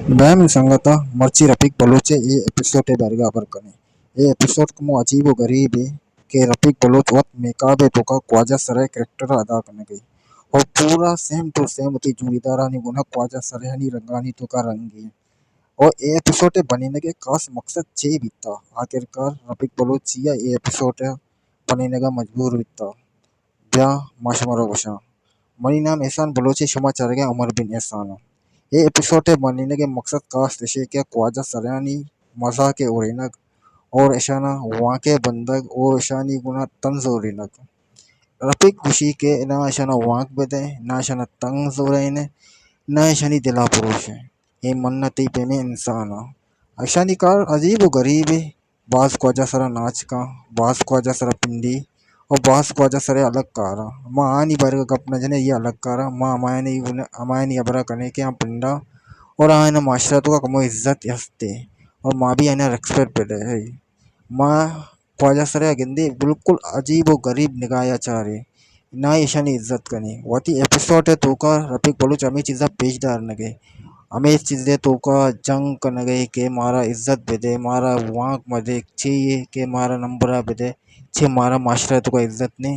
बैम संगता मर्ची रफीक बलोचे ये एपिसोड है बारगा पर कने ये एपिसोड को मो अजीब व गरीब है कि रफीक बलोच वत मेकाबे तो का ख्वाजा सराय कैरेक्टर अदा करने गई और पूरा सेम टू सेम उती जूड़ीदारानी गुना ख्वाजा सरायनी रंगानी तो का रंगी और ये एपिसोड बनी के खास मकसद छे बीता आखिरकार रफीक बलोच ये एपिसोड बनीने का मजबूर बीता ब्या माशमरो बशा मनी नाम एहसान बलोची शुमा चर गया उमर बिन एहसान ये एपिसोड बनने के मकसद खास तशे के ख्वाजा सरानी मजा के ओरिनक और ऐशाना वहाँ के बंदक ओ ऐशानी गुना तंज ओरिनक रफीक खुशी के ना ऐशाना वाक बदे ना ऐशाना तंज ओरेने ना ऐशानी दिला पुरुष है ये मन्नती पे में इंसान ऐशानी कार अजीब व गरीब है बास ख्वाजा सरा नाच का बास ख्वाजा सरा पिंडी और बास ख्वाजा सरे अलग कारा माँ आनी बार का अपना जने ये अलग कारा माँ अमायनी अबरा करने के यहाँ पिंडा और आयना माशरा तो का कमो इज्जत हंसते और माँ भी आयना रेस्पेक्ट पे दे है माँ ख्वाजा सरे गिंदी बिल्कुल अजीब व गरीब निगाह चारे ना ईशानी इज्जत करनी वाती एपिसोड है तो का रफीक बलूच हमें चीज़ा पेशदार नगे हमें चीज़ें तो का जंग कर नगे के मारा इज्जत बेदे मारा वाक मदे चाहिए के मारा नंबरा बेदे छे मारा माशरा तो का इज्जत ने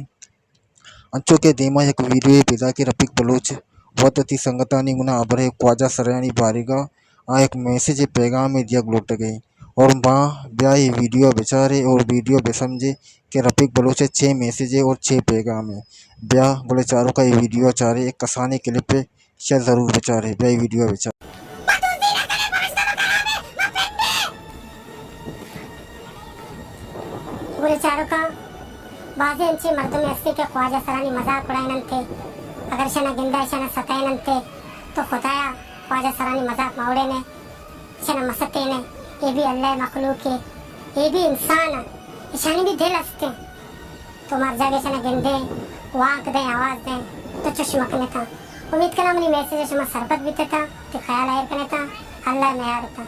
अंचो के देमा एक वीडियो पिता के रफीक बलूच वतती संगतानी गुना अबरे ख्वाजा सरानी बारिगा आ एक मैसेज पैगाम में दिया लौट गई और माँ ब्याह वीडियो बेचारे और वीडियो बेसमझे कि रफीक बलूच 6 मैसेज और 6 पैगाम है ब्याह बोले चारों का ये वीडियो चारे एक कसाने क्लिप पे शायद जरूर बेचारे ब्याह वीडियो बेचारे बोले चारों का बाजे अंचे मर्दों में अस्सी के ख्वाजा सरानी मजाक उड़ाइनंते अगर शना गिंदा शना सताइनंते तो खुदाया ख्वाजा सरानी मजाक माउड़े ने शना मसते ने ये भी अल्लाह मखलूक है ये भी इंसान है शनी भी दिल हंसते तो मर जागे शना गिंदे वाक दे आवाज दे तो चश्मा कने था उम्मीद करा मनी मैसेज शमा सरबत भी था तो ख्याल आयर कने था अल्लाह में यार था।